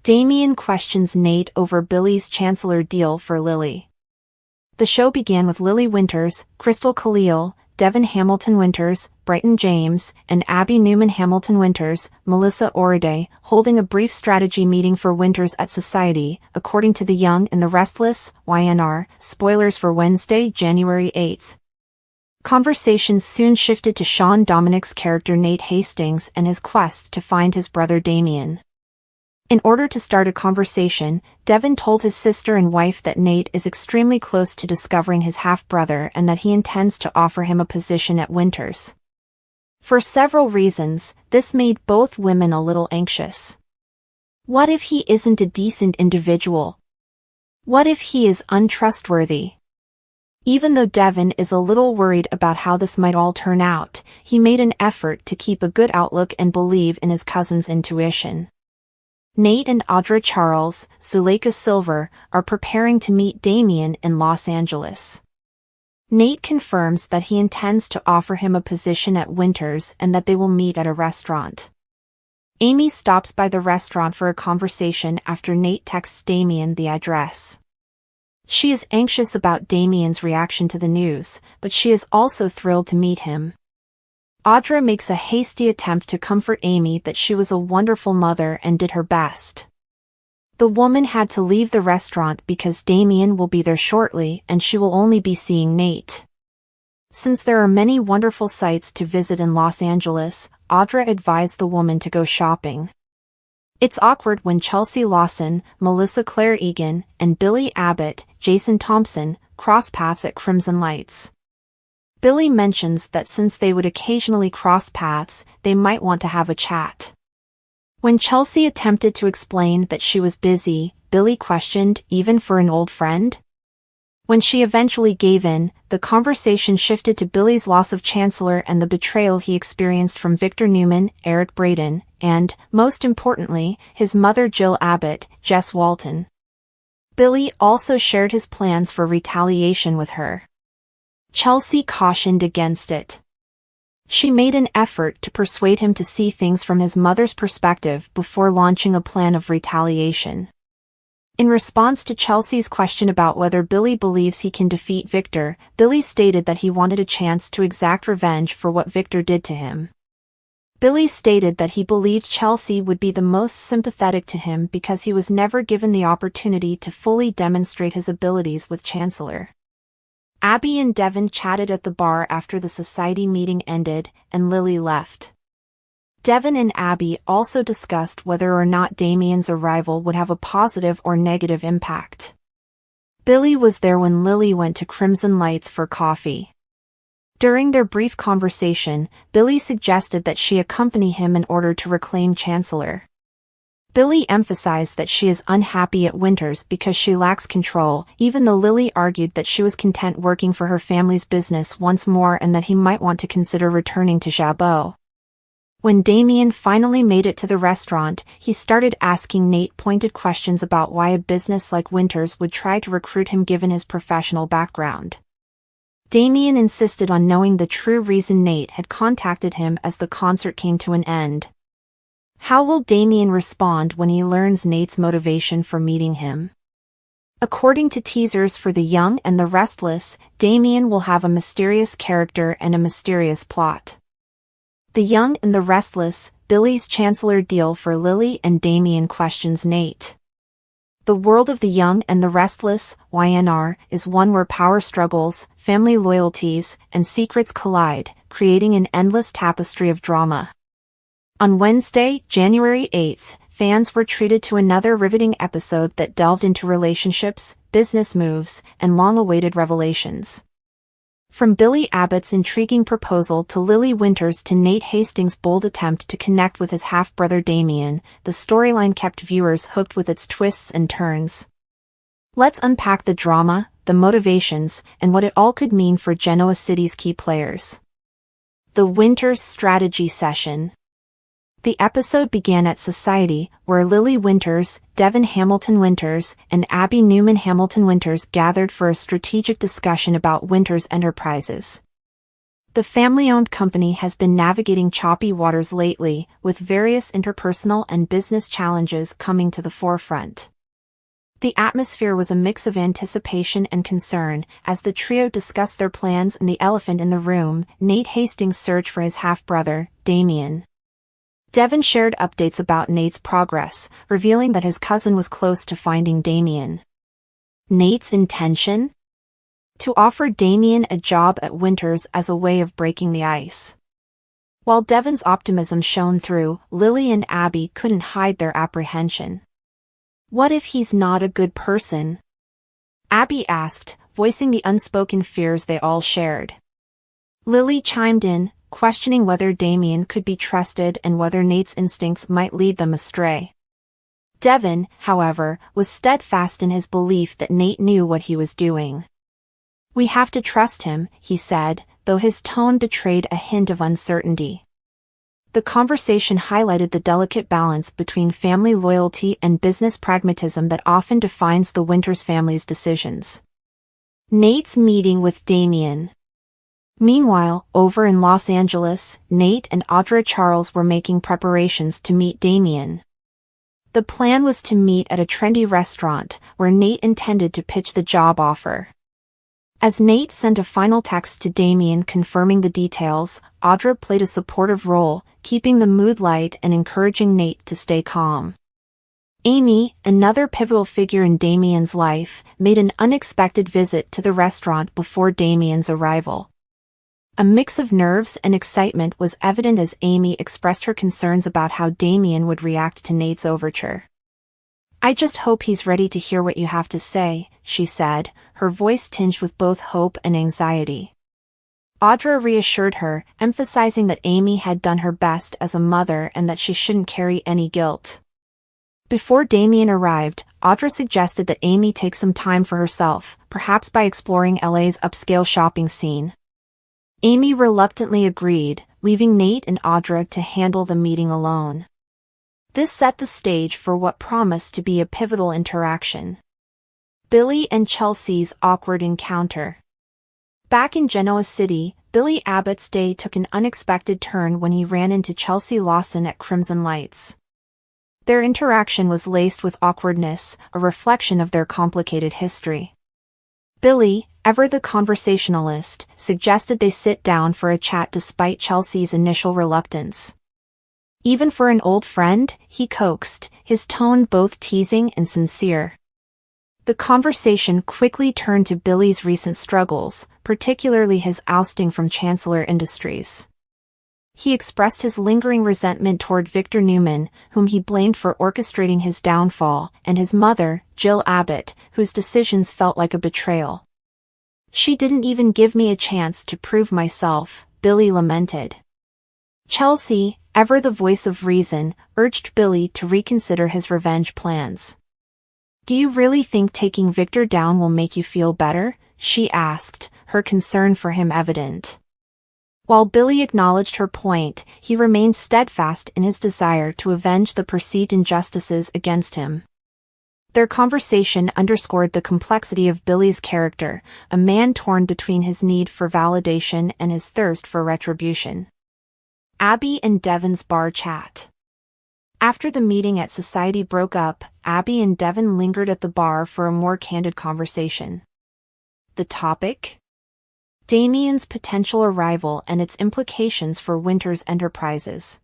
Damien questions Nate over Billy's Chancellor deal for Lily. The show began with Lily Winters, Crystal Khalil, Devin Hamilton Winters, Brighton James, and Abby Newman Hamilton Winters, Melissa Oriday, holding a brief strategy meeting for Winters at Society, according to The Young and the Restless, YNR, spoilers for Wednesday, January 8th. Conversations soon shifted to Sean Dominic's character Nate Hastings and his quest to find his brother Damien. In order to start a conversation, Devin told his sister and wife that Nate is extremely close to discovering his half-brother and that he intends to offer him a position at Winters. For several reasons, this made both women a little anxious. What if he isn't a decent individual? What if he is untrustworthy? Even though Devin is a little worried about how this might all turn out, he made an effort to keep a good outlook and believe in his cousin's intuition. Nate and Audra Charles, Zuleika Silver, are preparing to meet Damien in Los Angeles. Nate confirms that he intends to offer him a position at Winters and that they will meet at a restaurant. Amy stops by the restaurant for a conversation after Nate texts Damien the address. She is anxious about Damien's reaction to the news, but she is also thrilled to meet him. Audra makes a hasty attempt to comfort Amy that she was a wonderful mother and did her best. The woman had to leave the restaurant because Damien will be there shortly and she will only be seeing Nate. Since there are many wonderful sights to visit in Los Angeles, Audra advised the woman to go shopping. It's awkward when Chelsea Lawson, Melissa Claire Egan, and Billy Abbott, Jason Thompson, cross paths at Crimson Lights. Billy mentions that since they would occasionally cross paths, they might want to have a chat. When Chelsea attempted to explain that she was busy, Billy questioned, even for an old friend? When she eventually gave in, the conversation shifted to Billy's loss of Chancellor and the betrayal he experienced from Victor Newman, Eric Braeden, and, most importantly, his mother Jill Abbott, Jess Walton. Billy also shared his plans for retaliation with her. Chelsea cautioned against it. She made an effort to persuade him to see things from his mother's perspective before launching a plan of retaliation. In response to Chelsea's question about whether Billy believes he can defeat Victor, Billy stated that he wanted a chance to exact revenge for what Victor did to him. Billy stated that he believed Chelsea would be the most sympathetic to him because he was never given the opportunity to fully demonstrate his abilities with Chancellor. Abby and Devin chatted at the bar after the Society meeting ended, and Lily left. Devin and Abby also discussed whether or not Damien's arrival would have a positive or negative impact. Billy was there when Lily went to Crimson Lights for coffee. During their brief conversation, Billy suggested that she accompany him in order to reclaim Chancellor. Billy emphasized that she is unhappy at Winters because she lacks control, even though Lily argued that she was content working for her family's business once more and that he might want to consider returning to Jabot. When Damien finally made it to the restaurant, he started asking Nate pointed questions about why a business like Winters would try to recruit him given his professional background. Damien insisted on knowing the true reason Nate had contacted him as the concert came to an end. How will Damien respond when he learns Nate's motivation for meeting him? According to teasers for The Young and the Restless, Damien will have a mysterious character and a mysterious plot. The Young and the Restless, Billy's Chancellor deal for Lily and Damien questions Nate. The world of The Young and the Restless, YNR, is one where power struggles, family loyalties, and secrets collide, creating an endless tapestry of drama. On Wednesday, January 8th, fans were treated to another riveting episode that delved into relationships, business moves, and long-awaited revelations. From Billy Abbott's intriguing proposal to Lily Winters to Nate Hastings' bold attempt to connect with his half-brother Damien, the storyline kept viewers hooked with its twists and turns. Let's unpack the drama, the motivations, and what it all could mean for Genoa City's key players. The Winters Strategy Session. The episode began at Society, where Lily Winters, Devin Hamilton Winters, and Abby Newman Hamilton Winters gathered for a strategic discussion about Winters Enterprises. The family-owned company has been navigating choppy waters lately, with various interpersonal and business challenges coming to the forefront. The atmosphere was a mix of anticipation and concern as the trio discussed their plans and the elephant in the room, Nate Hastings' search for his half-brother, Damien. Devin shared updates about Nate's progress, revealing that his cousin was close to finding Damien. Nate's intention? To offer Damien a job at Winters as a way of breaking the ice. While Devin's optimism shone through, Lily and Abby couldn't hide their apprehension. What if he's not a good person? Abby asked, voicing the unspoken fears they all shared. Lily chimed in, questioning whether Damien could be trusted and whether Nate's instincts might lead them astray. Devin, however, was steadfast in his belief that Nate knew what he was doing. "We have to trust him," he said, though his tone betrayed a hint of uncertainty. The conversation highlighted the delicate balance between family loyalty and business pragmatism that often defines the Winters family's decisions. Nate's meeting with Damien. Meanwhile, over in Los Angeles, Nate and Audra Charles were making preparations to meet Damien. The plan was to meet at a trendy restaurant, where Nate intended to pitch the job offer. As Nate sent a final text to Damien confirming the details, Audra played a supportive role, keeping the mood light and encouraging Nate to stay calm. Amy, another pivotal figure in Damien's life, made an unexpected visit to the restaurant before Damien's arrival. A mix of nerves and excitement was evident as Amy expressed her concerns about how Damien would react to Nate's overture. "I just hope he's ready to hear what you have to say," she said, her voice tinged with both hope and anxiety. Audra reassured her, emphasizing that Amy had done her best as a mother and that she shouldn't carry any guilt. Before Damien arrived, Audra suggested that Amy take some time for herself, perhaps by exploring LA's upscale shopping scene. Amy reluctantly agreed, leaving Nate and Audra to handle the meeting alone. This set the stage for what promised to be a pivotal interaction. Billy and Chelsea's awkward encounter. Back in Genoa City, Billy Abbott's day took an unexpected turn when he ran into Chelsea Lawson at Crimson Lights. Their interaction was laced with awkwardness, a reflection of their complicated history. Billy, ever the conversationalist, suggested they sit down for a chat despite Chelsea's initial reluctance. "Even for an old friend?" he coaxed, his tone both teasing and sincere. The conversation quickly turned to Billy's recent struggles, particularly his ousting from Chancellor Industries. He expressed his lingering resentment toward Victor Newman, whom he blamed for orchestrating his downfall, and his mother, Jill Abbott, whose decisions felt like a betrayal. "She didn't even give me a chance to prove myself," Billy lamented. Chelsea, ever the voice of reason, urged Billy to reconsider his revenge plans. "Do you really think taking Victor down will make you feel better?" she asked, her concern for him evident. While Billy acknowledged her point, he remained steadfast in his desire to avenge the perceived injustices against him. Their conversation underscored the complexity of Billy's character, a man torn between his need for validation and his thirst for retribution. Abby and Devin's bar chat. After the meeting at Society broke up, Abby and Devin lingered at the bar for a more candid conversation. The topic? Damien's potential arrival and its implications for Winters Enterprises.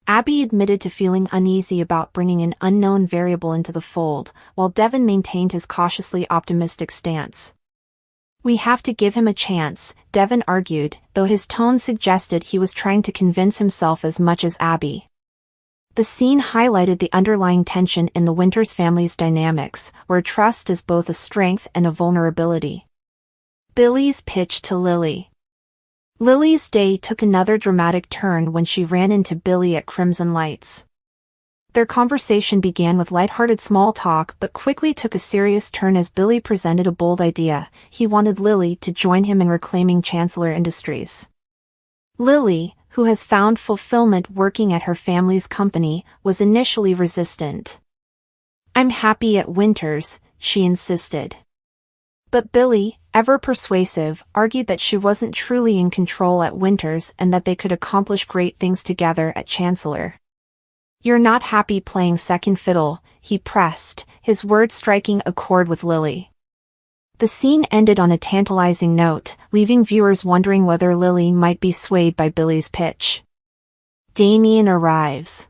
Abby admitted to feeling uneasy about bringing an unknown variable into the fold, while Devin maintained his cautiously optimistic stance. "We have to give him a chance," Devin argued, though his tone suggested he was trying to convince himself as much as Abby. The scene highlighted the underlying tension in the Winters family's dynamics, where trust is both a strength and a vulnerability. Billy's pitch to Lily. Lily's day took another dramatic turn when she ran into Billy at Crimson Lights. Their conversation began with lighthearted small talk but quickly took a serious turn as Billy presented a bold idea. He wanted Lily to join him in reclaiming Chancellor Industries. Lily, who has found fulfillment working at her family's company, was initially resistant. "I'm happy at Winters," she insisted. But Billy, ever persuasive, argued that she wasn't truly in control at Winters and that they could accomplish great things together at Chancellor. "You're not happy playing second fiddle," he pressed, his words striking a chord with Lily. The scene ended on a tantalizing note, leaving viewers wondering whether Lily might be swayed by Billy's pitch. Damien arrives.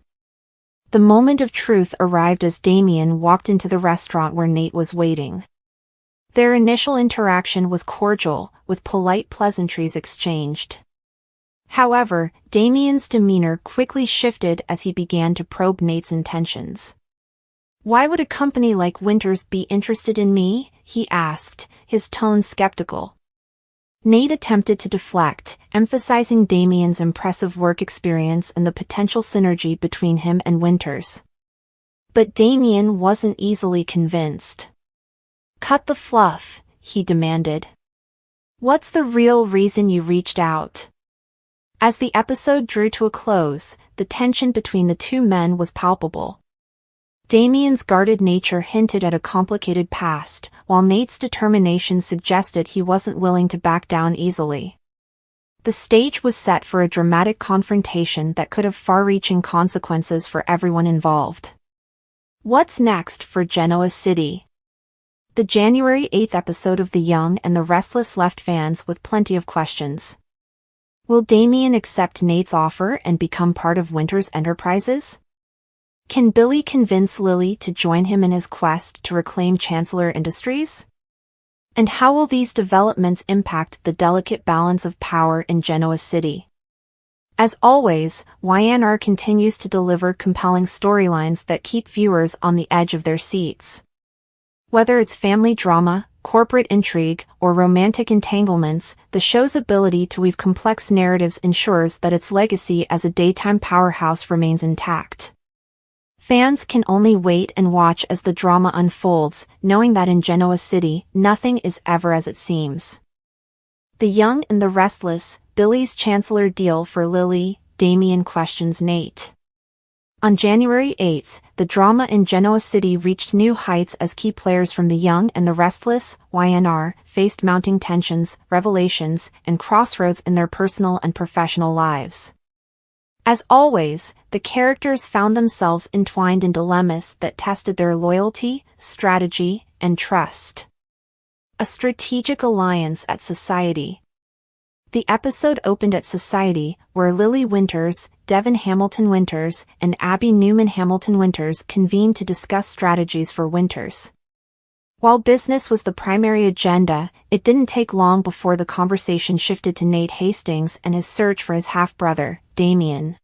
The moment of truth arrived as Damien walked into the restaurant where Nate was waiting. Their initial interaction was cordial, with polite pleasantries exchanged. However, Damien's demeanor quickly shifted as he began to probe Nate's intentions. "Why would a company like Winters be interested in me?" he asked, his tone skeptical. Nate attempted to deflect, emphasizing Damien's impressive work experience and the potential synergy between him and Winters. But Damien wasn't easily convinced. "Cut the fluff," he demanded. "What's the real reason you reached out?" As the episode drew to a close, the tension between the two men was palpable. Damien's guarded nature hinted at a complicated past, while Nate's determination suggested he wasn't willing to back down easily. The stage was set for a dramatic confrontation that could have far-reaching consequences for everyone involved. What's next for Genoa City? The January 8th episode of The Young and the Restless left fans with plenty of questions. Will Damien accept Nate's offer and become part of Winters Enterprises? Can Billy convince Lily to join him in his quest to reclaim Chancellor Industries? And how will these developments impact the delicate balance of power in Genoa City? As always, YNR continues to deliver compelling storylines that keep viewers on the edge of their seats. Whether it's family drama, corporate intrigue, or romantic entanglements, the show's ability to weave complex narratives ensures that its legacy as a daytime powerhouse remains intact. Fans can only wait and watch as the drama unfolds, knowing that in Genoa City, nothing is ever as it seems. The Young and the Restless, Billy's Chancellor deal for Lily, Damien questions Nate. On January 8th, the drama in Genoa City reached new heights as key players from The Young and the Restless, YNR, faced mounting tensions, revelations, and crossroads in their personal and professional lives. As always, the characters found themselves entwined in dilemmas that tested their loyalty, strategy, and trust. A strategic alliance at Society. The episode opened at Society, where Lily Winters, Devin Hamilton Winters, and Abby Newman Hamilton Winters convened to discuss strategies for Winters. While business was the primary agenda, it didn't take long before the conversation shifted to Nate Hastings and his search for his half-brother, Damien.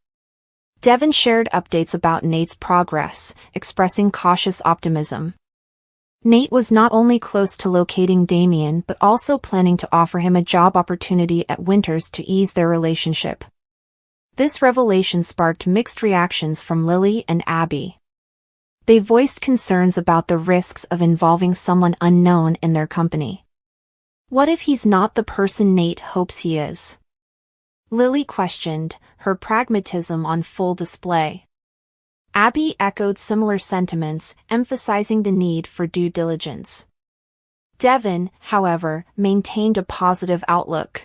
Devin shared updates about Nate's progress, expressing cautious optimism. Nate was not only close to locating Damien but also planning to offer him a job opportunity at Winters to ease their relationship. This revelation sparked mixed reactions from Lily and Abby. They voiced concerns about the risks of involving someone unknown in their company. What if he's not the person Nate hopes he is? Lily questioned, her pragmatism on full display. Abby echoed similar sentiments, emphasizing the need for due diligence. Devin, however, maintained a positive outlook.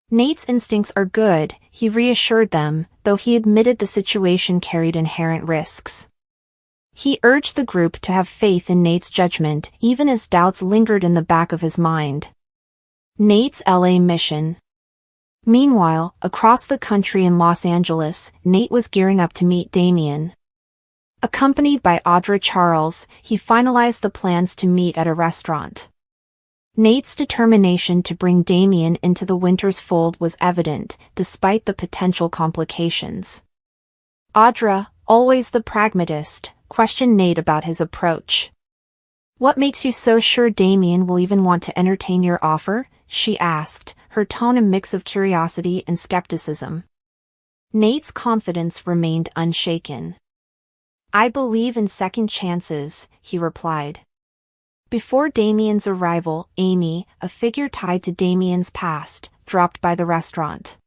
Nate's instincts are good, he reassured them, though he admitted the situation carried inherent risks. He urged the group to have faith in Nate's judgment, even as doubts lingered in the back of his mind. Nate's LA mission. Meanwhile, across the country in Los Angeles, Nate was gearing up to meet Damien. Accompanied by Audra Charles, he finalized the plans to meet at a restaurant. Nate's determination to bring Damien into the Winters fold was evident, despite the potential complications. Audra, always the pragmatist, questioned Nate about his approach. "What makes you so sure Damien will even want to entertain your offer?" she asked, her tone a mix of curiosity and skepticism. Nate's confidence remained unshaken. "I believe in second chances," he replied. Before Damien's arrival, Amy, a figure tied to Damien's past, dropped by the restaurant.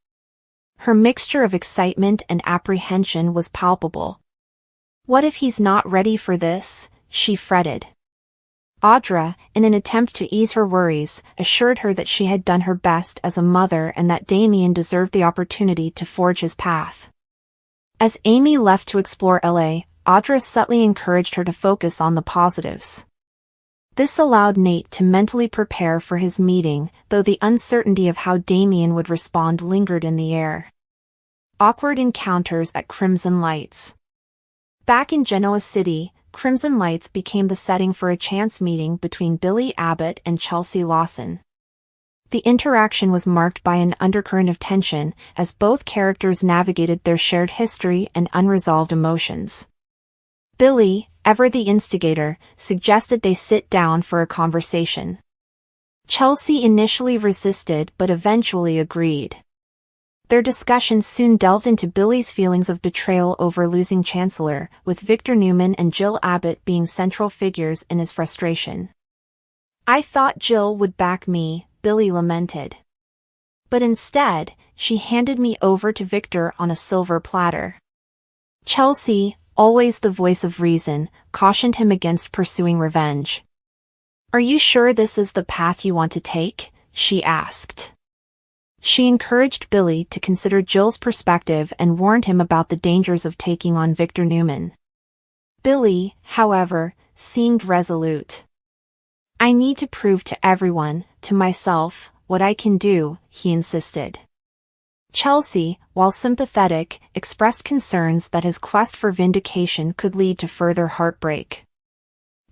Her mixture of excitement and apprehension was palpable. "What if he's not ready for this?" she fretted. Audra, in an attempt to ease her worries, assured her that she had done her best as a mother and that Damien deserved the opportunity to forge his path. As Amy left to explore LA, Audra subtly encouraged her to focus on the positives. This allowed Nate to mentally prepare for his meeting, though the uncertainty of how Damien would respond lingered in the air. Awkward encounters at Crimson Lights. Back in Genoa City, Crimson Lights became the setting for a chance meeting between Billy Abbott and Chelsea Lawson. The interaction was marked by an undercurrent of tension, as both characters navigated their shared history and unresolved emotions. Billy, ever the instigator, suggested they sit down for a conversation. Chelsea initially resisted but eventually agreed. Their discussion soon delved into Billy's feelings of betrayal over losing Chancellor, with Victor Newman and Jill Abbott being central figures in his frustration. "I thought Jill would back me," Billy lamented. "But instead, she handed me over to Victor on a silver platter." Chelsea, always the voice of reason, cautioned him against pursuing revenge. "Are you sure this is the path you want to take?" she asked. She encouraged Billy to consider Jill's perspective and warned him about the dangers of taking on Victor Newman. Billy, however, seemed resolute. "I need to prove to everyone, to myself, what I can do," he insisted. Chelsea, while sympathetic, expressed concerns that his quest for vindication could lead to further heartbreak.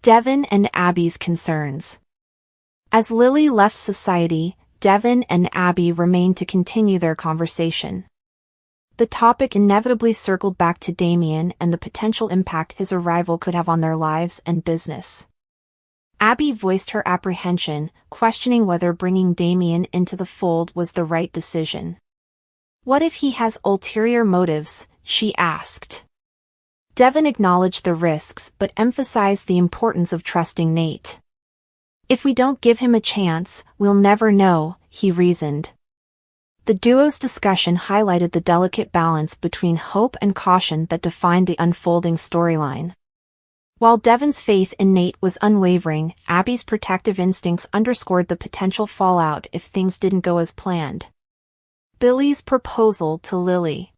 Devin and Abby's concerns. As Lily left society, Devin and Abby remained to continue their conversation. The topic inevitably circled back to Damien and the potential impact his arrival could have on their lives and business. Abby voiced her apprehension, questioning whether bringing Damien into the fold was the right decision. "What if he has ulterior motives?" she asked. Devin acknowledged the risks but emphasized the importance of trusting Nate. "If we don't give him a chance, we'll never know," he reasoned. The duo's discussion highlighted the delicate balance between hope and caution that defined the unfolding storyline. While Devin's faith in Nate was unwavering, Abby's protective instincts underscored the potential fallout if things didn't go as planned. Billy's proposal to Lily.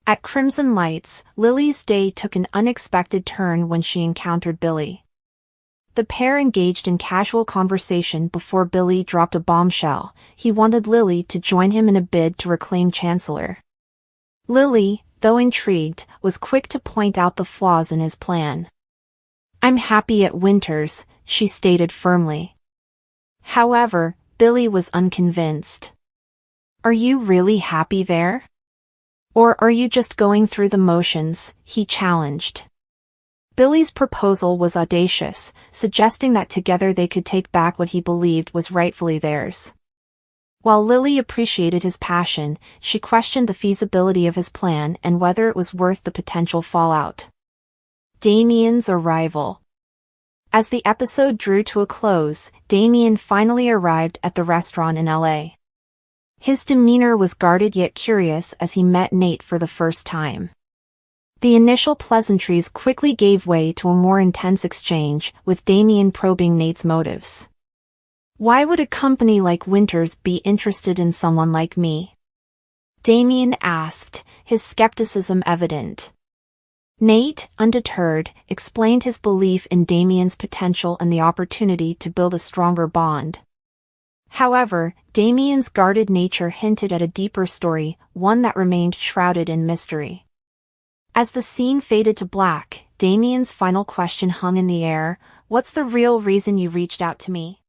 At Crimson Lights, Lily's day took an unexpected turn when she encountered Billy. The pair engaged in casual conversation before Billy dropped a bombshell. He wanted Lily to join him in a bid to reclaim Chancellor. Lily, though intrigued, was quick to point out the flaws in his plan. "I'm happy at Winters," she stated firmly. However, Billy was unconvinced. "Are you really happy there? Or are you just going through the motions?" he challenged. Billy's proposal was audacious, suggesting that together they could take back what he believed was rightfully theirs. While Lily appreciated his passion, she questioned the feasibility of his plan and whether it was worth the potential fallout. Damien's arrival. As the episode drew to a close, Damien finally arrived at the restaurant in LA. His demeanor was guarded yet curious as he met Nate for the first time. The initial pleasantries quickly gave way to a more intense exchange, with Damien probing Nate's motives. "Why would a company like Winters be interested in someone like me?" Damien asked, his skepticism evident. Nate, undeterred, explained his belief in Damien's potential and the opportunity to build a stronger bond. However, Damien's guarded nature hinted at a deeper story, one that remained shrouded in mystery. As the scene faded to black, Damien's final question hung in the air: "What's the real reason you reached out to me?"